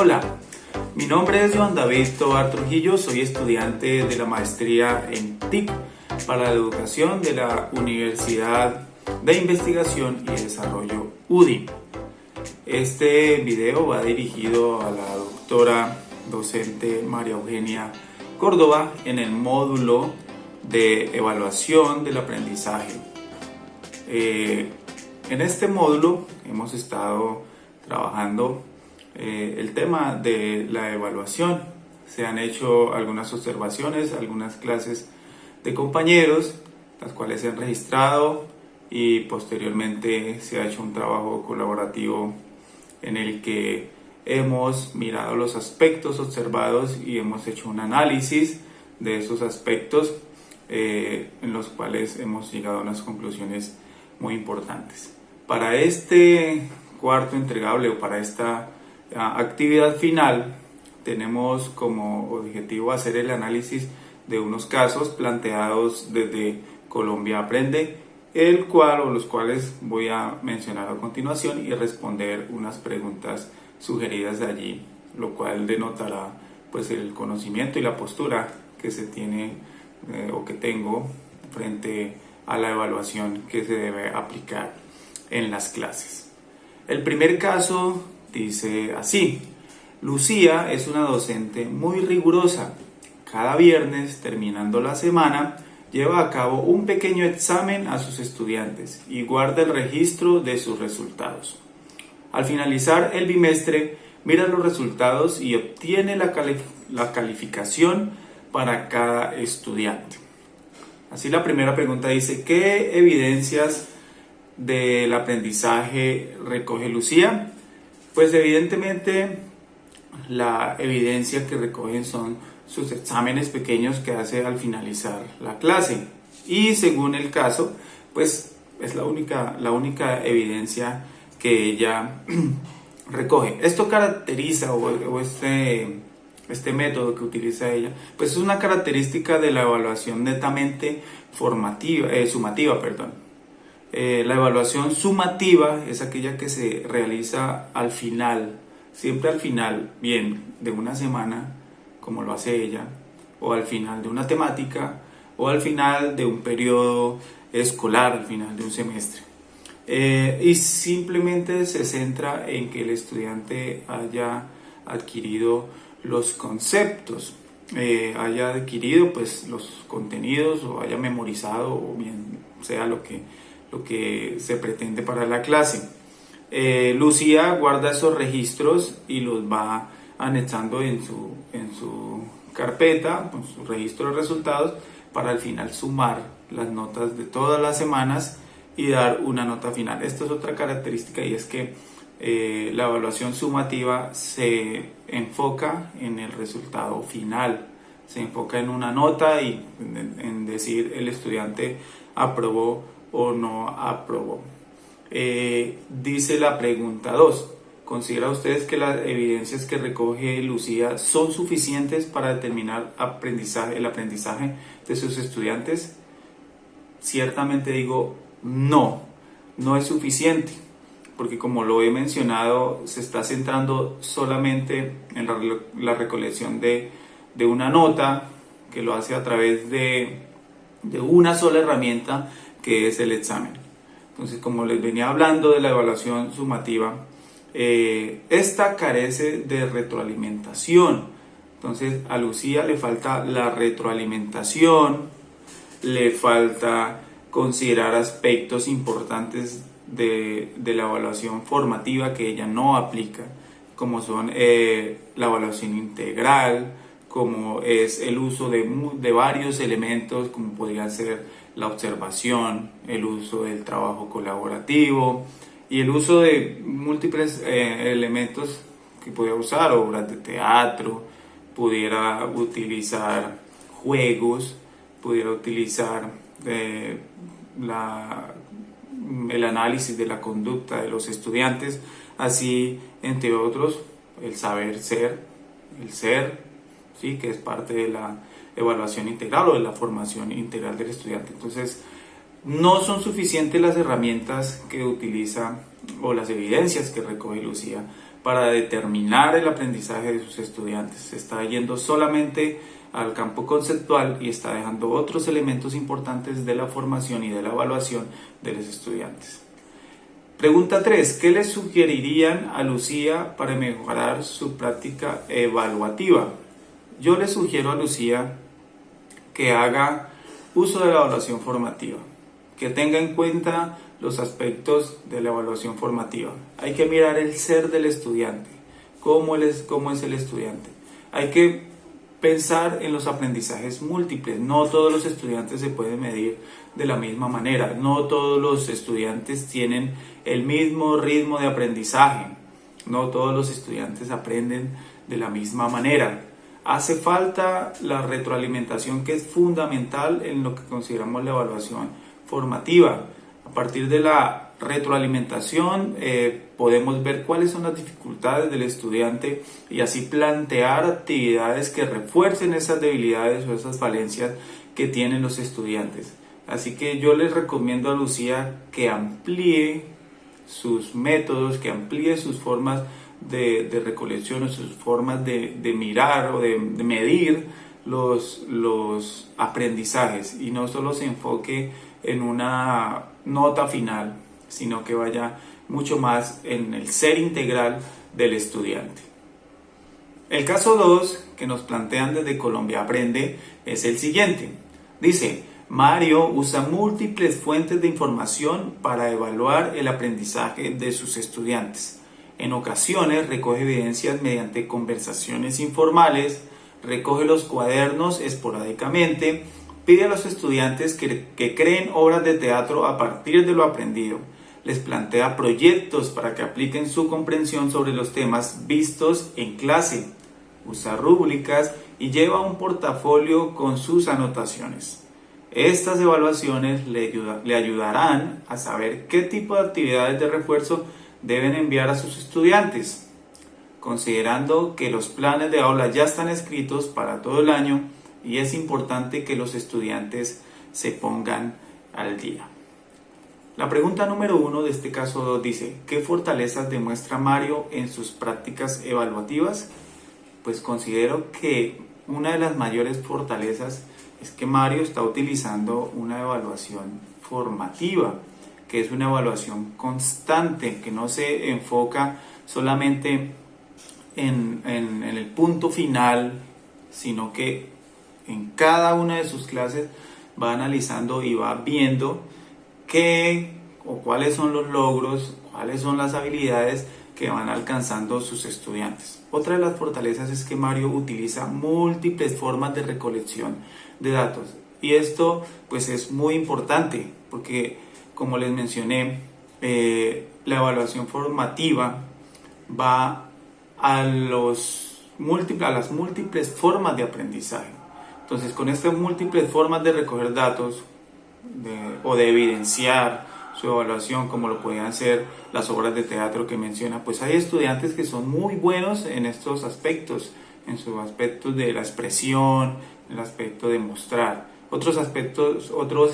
Hola, mi nombre es Joan David Tovar Trujillo, soy estudiante de la maestría en TIC para la educación de la Universidad de Investigación y Desarrollo UDI. Este video va dirigido a la doctora docente María Eugenia Córdoba en el módulo de evaluación del aprendizaje. En este módulo hemos estado trabajando el tema de la evaluación. Se han hecho algunas observaciones, algunas clases de compañeros, las cuales se han registrado, y posteriormente se ha hecho un trabajo colaborativo en el que hemos mirado los aspectos observados y hemos hecho un análisis de esos aspectos, en los cuales hemos llegado a unas conclusiones muy importantes. Para este cuarto entregable o para esta actividad final tenemos como objetivo hacer el análisis de unos casos planteados desde Colombia Aprende, los cuales voy a mencionar a continuación y responder unas preguntas sugeridas de allí, lo cual denotará pues el conocimiento y la postura que se tiene o que tengo frente a la evaluación que se debe aplicar en las clases. El primer caso dice así: Lucía es una docente muy rigurosa. Cada viernes, terminando la semana, lleva a cabo un pequeño examen a sus estudiantes y guarda el registro de sus resultados. Al finalizar el bimestre, mira los resultados y obtiene la calificación para cada estudiante. Así, la primera pregunta dice: ¿qué evidencias del aprendizaje recoge Lucía? Pues evidentemente la evidencia que recogen son sus exámenes pequeños que hace al finalizar la clase, y según el caso pues es la única evidencia que ella recoge. Esto caracteriza o este método que utiliza ella pues es una característica de la evaluación netamente sumativa. La evaluación sumativa es aquella que se realiza al final, siempre al final, bien de una semana, como lo hace ella, o al final de una temática, o al final de un periodo escolar, al final de un semestre. Y simplemente se centra en que el estudiante haya adquirido los conceptos, haya adquirido pues los contenidos, o haya memorizado, o bien sea lo que se pretende para la clase. Lucía guarda esos registros y los va anexando en su carpeta con su registro de resultados, para al final sumar las notas de todas las semanas y dar una nota final. Esta es otra característica, y es que la evaluación sumativa se enfoca en el resultado final, se enfoca en una nota y en decir el estudiante aprobó o no aprobó. Dice la pregunta 2: ¿considera ustedes que las evidencias que recoge Lucía son suficientes para determinar el aprendizaje de sus estudiantes? Ciertamente digo no es suficiente, porque como lo he mencionado, se está centrando solamente en la recolección de una nota, que lo hace a través de una sola herramienta, que es el examen. Entonces, como les venía hablando de la evaluación sumativa, esta carece de retroalimentación. Entonces, a Lucía le falta la retroalimentación, le falta considerar aspectos importantes de la evaluación formativa que ella no aplica, como son la evaluación integral, como es el uso de varios elementos, como podría ser la observación, el uso del trabajo colaborativo y el uso de múltiples elementos que pudiera usar: obras de teatro, pudiera utilizar juegos, pudiera utilizar el análisis de la conducta de los estudiantes, así entre otros el saber ser, el ser, ¿sí?, que es parte de la evaluación integral o de la formación integral del estudiante. Entonces, no son suficientes las herramientas que utiliza o las evidencias que recoge Lucía para determinar el aprendizaje de sus estudiantes. Se está yendo solamente al campo conceptual y está dejando otros elementos importantes de la formación y de la evaluación de los estudiantes. Pregunta 3. ¿Qué le sugerirían a Lucía para mejorar su práctica evaluativa? Yo le sugiero a Lucía que haga uso de la evaluación formativa, que tenga en cuenta los aspectos de la evaluación formativa. Hay que mirar el ser del estudiante, cómo es el estudiante. Hay que pensar en los aprendizajes múltiples. No todos los estudiantes se pueden medir de la misma manera. No todos los estudiantes tienen el mismo ritmo de aprendizaje. No todos los estudiantes aprenden de la misma manera. Hace falta la retroalimentación, que es fundamental en lo que consideramos la evaluación formativa. A partir de la retroalimentación podemos ver cuáles son las dificultades del estudiante y así plantear actividades que refuercen esas debilidades o esas falencias que tienen los estudiantes. Así que yo les recomiendo a Lucía que amplíe sus métodos, que amplíe sus formas de recolección o sus formas de mirar o de medir los aprendizajes y no solo se enfoque en una nota final, sino que vaya mucho más en el ser integral del estudiante. El caso 2 que nos plantean desde Colombia Aprende es el siguiente. Dice: Mario usa múltiples fuentes de información para evaluar el aprendizaje de sus estudiantes. En ocasiones recoge evidencias mediante conversaciones informales, recoge los cuadernos esporádicamente, pide a los estudiantes que creen obras de teatro a partir de lo aprendido, les plantea proyectos para que apliquen su comprensión sobre los temas vistos en clase, usa rúbricas y lleva un portafolio con sus anotaciones. Estas evaluaciones le ayudarán a saber qué tipo de actividades de refuerzo deben enviar a sus estudiantes, considerando que los planes de aula ya están escritos para todo el año y es importante que los estudiantes se pongan al día. La pregunta número 1 de este caso 2 dice: ¿qué fortalezas demuestra Mario en sus prácticas evaluativas? Pues considero que una de las mayores fortalezas es que Mario está utilizando una evaluación formativa, que es una evaluación constante, que no se enfoca solamente en el punto final, sino que en cada una de sus clases va analizando y va viendo qué o cuáles son los logros, cuáles son las habilidades que van alcanzando sus estudiantes. Otra de las fortalezas es que Mario utiliza múltiples formas de recolección de datos y esto pues es muy importante porque, como les mencioné, la evaluación formativa va a las múltiples formas de aprendizaje. Entonces, con estas múltiples formas de recoger datos o de evidenciar su evaluación, como lo podían ser las obras de teatro que menciona, pues hay estudiantes que son muy buenos en estos aspectos, en sus aspectos de la expresión, en el aspecto de mostrar. Otros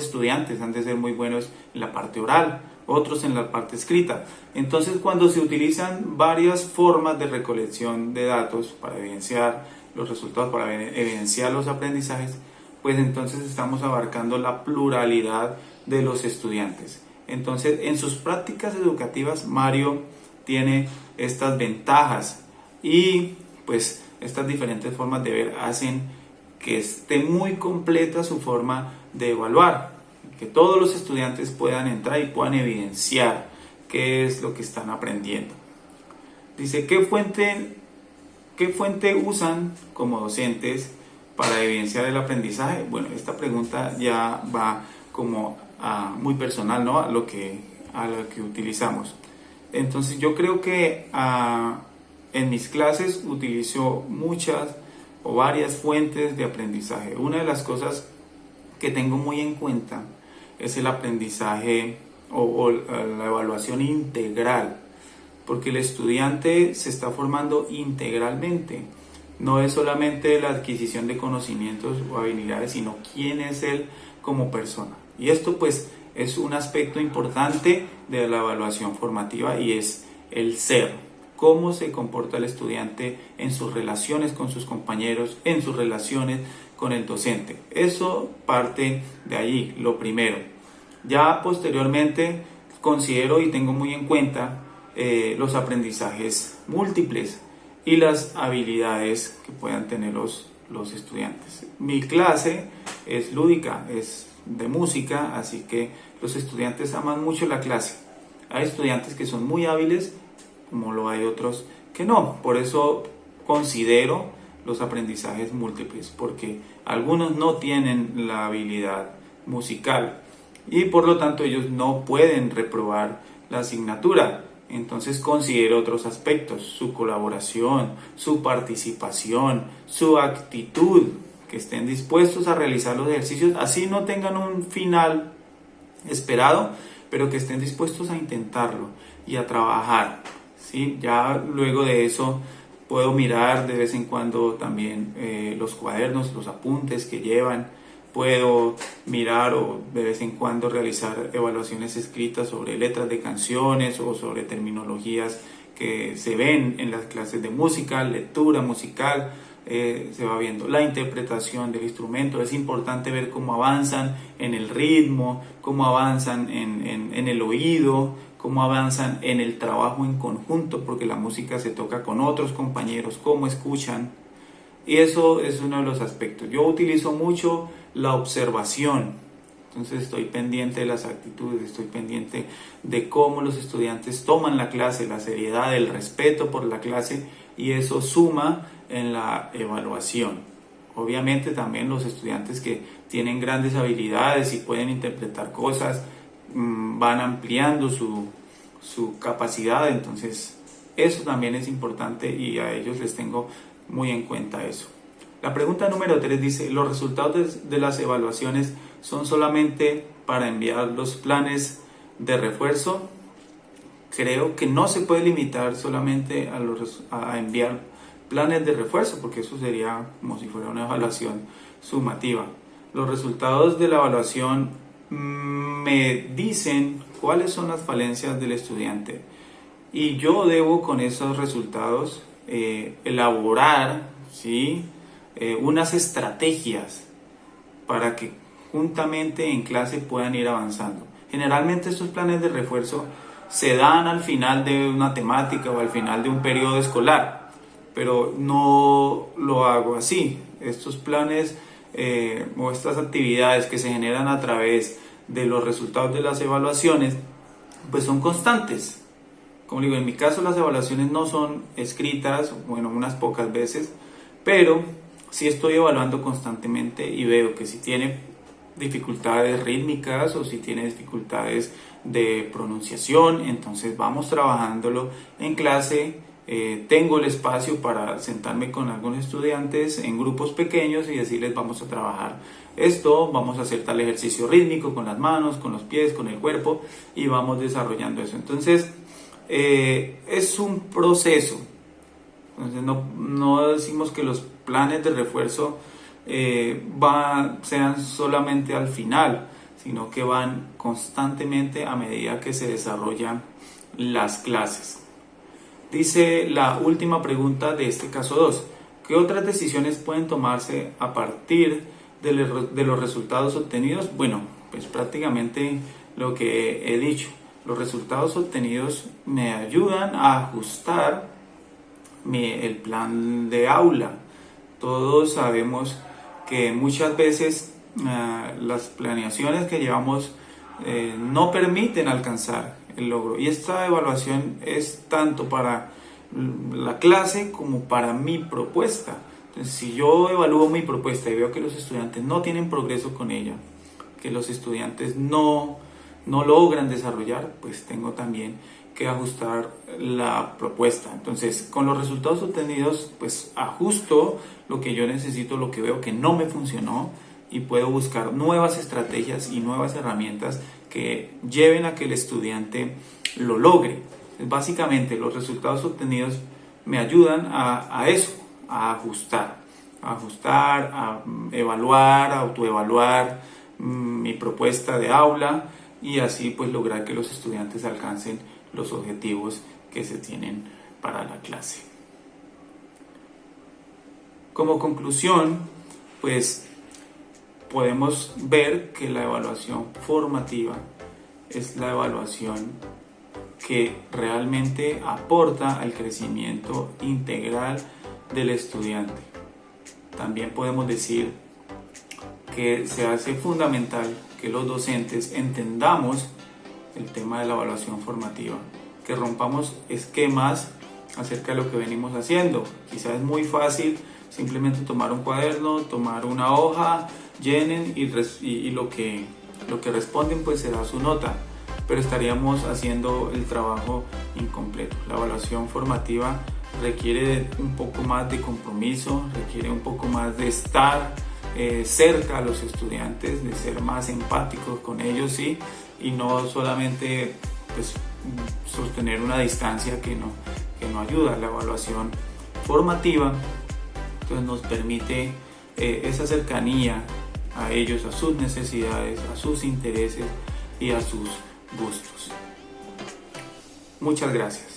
estudiantes han de ser muy buenos en la parte oral, otros en la parte escrita. Entonces, cuando se utilizan varias formas de recolección de datos para evidenciar los resultados, para evidenciar los aprendizajes, pues entonces estamos abarcando la pluralidad de los estudiantes. Entonces, en sus prácticas educativas, Mario tiene estas ventajas y pues estas diferentes formas de ver hacen que esté muy completa su forma de evaluar, que todos los estudiantes puedan entrar y puedan evidenciar qué es lo que están aprendiendo. Dice: ¿qué fuente usan como docentes para evidenciar el aprendizaje? Bueno, esta pregunta ya va como muy personal, ¿no? a lo que utilizamos. Entonces yo creo que en mis clases utilizo muchas o varias fuentes de aprendizaje. Una de las cosas que tengo muy en cuenta es el aprendizaje o la evaluación integral, porque el estudiante se está formando integralmente. No es solamente la adquisición de conocimientos o habilidades, sino quién es él como persona. Y esto pues es un aspecto importante de la evaluación formativa y es el ser, cómo se comporta el estudiante en sus relaciones con sus compañeros, en sus relaciones con el docente. Eso parte de allí, lo primero. Ya posteriormente considero y tengo muy en cuenta los aprendizajes múltiples y las habilidades que puedan tener los estudiantes. Mi clase es lúdica, es de música, así que los estudiantes aman mucho la clase. Hay estudiantes que son muy hábiles, como lo hay otros que no. Por eso considero los aprendizajes múltiples, porque algunos no tienen la habilidad musical y por lo tanto ellos no pueden reprobar la asignatura. Entonces considero otros aspectos: su colaboración, su participación, su actitud, que estén dispuestos a realizar los ejercicios, así no tengan un final esperado, pero que estén dispuestos a intentarlo y a trabajar, ¿sí? Ya luego de eso puedo mirar de vez en cuando también los cuadernos, los apuntes que llevan. Puedo mirar o de vez en cuando realizar evaluaciones escritas sobre letras de canciones o sobre terminologías que se ven en las clases de música, lectura musical. Se va viendo la interpretación del instrumento. Es importante ver cómo avanzan en el ritmo, cómo avanzan en el oído, cómo avanzan en el trabajo en conjunto, porque la música se toca con otros compañeros, cómo escuchan. Y eso es uno de los aspectos. Yo utilizo mucho la observación, entonces estoy pendiente de las actitudes, estoy pendiente de cómo los estudiantes toman la clase, la seriedad, el respeto por la clase, y eso suma en la evaluación. Obviamente también los estudiantes que tienen grandes habilidades y pueden interpretar cosas van ampliando su capacidad, entonces eso también es importante y a ellos les tengo muy en cuenta eso. La pregunta número 3 dice: ¿los resultados de las evaluaciones son solamente para enviar los planes de refuerzo? Creo que no se puede limitar solamente a enviar planes de refuerzo, porque eso sería como si fuera una evaluación sumativa. Los resultados de la evaluación me dicen cuáles son las falencias del estudiante y yo debo con esos resultados elaborar, ¿sí? Unas estrategias para que juntamente en clase puedan ir avanzando. Generalmente estos planes de refuerzo se dan al final de una temática o al final de un periodo escolar, pero no lo hago así. Estos planes o estas actividades que se generan a través de los resultados de las evaluaciones pues son constantes. Como digo, en mi caso las evaluaciones no son escritas, bueno, unas pocas veces, pero sí estoy evaluando constantemente y veo que si tiene dificultades rítmicas o si tiene dificultades de pronunciación, entonces vamos trabajándolo en clase. Tengo el espacio para sentarme con algunos estudiantes en grupos pequeños y decirles: vamos a trabajar esto, vamos a hacer tal ejercicio rítmico con las manos, con los pies, con el cuerpo, y vamos desarrollando eso. Entonces es un proceso. Entonces no decimos que los planes de refuerzo sean solamente al final, sino que van constantemente a medida que se desarrollan las clases. Dice la última pregunta de este caso 2: ¿qué otras decisiones pueden tomarse a partir de los resultados obtenidos? Bueno, pues prácticamente lo que he dicho. Los resultados obtenidos me ayudan a ajustar el plan de aula. Todos sabemos que muchas veces las planeaciones que llevamos no permiten alcanzar el logro, y esta evaluación es tanto para la clase como para mi propuesta. Entonces, si yo evalúo mi propuesta y veo que los estudiantes no tienen progreso con ella, que los estudiantes no logran desarrollar, pues tengo también que ajustar la propuesta. Entonces, con los resultados obtenidos, pues ajusto lo que yo necesito, lo que veo que no me funcionó, y puedo buscar nuevas estrategias y nuevas herramientas que lleven a que el estudiante lo logre. Básicamente, los resultados obtenidos me ayudan a eso, a ajustar, a evaluar, a autoevaluar mi propuesta de aula, y así pues lograr que los estudiantes alcancen los objetivos que se tienen para la clase. Como conclusión, pues podemos ver que la evaluación formativa es la evaluación que realmente aporta al crecimiento integral del estudiante. También podemos decir que se hace fundamental que los docentes entendamos el tema de la evaluación formativa, que rompamos esquemas acerca de lo que venimos haciendo. Quizás es muy fácil simplemente tomar un cuaderno, tomar una hoja, llenen y lo que responden pues será su nota, pero estaríamos haciendo el trabajo incompleto. La evaluación formativa requiere un poco más de compromiso, requiere un poco más de estar cerca a los estudiantes, de ser más empáticos con ellos, ¿sí? Y no solamente pues, sostener una distancia que no ayuda. La evaluación formativa entonces nos permite esa cercanía a ellos, a sus necesidades, a sus intereses y a sus gustos. Muchas gracias.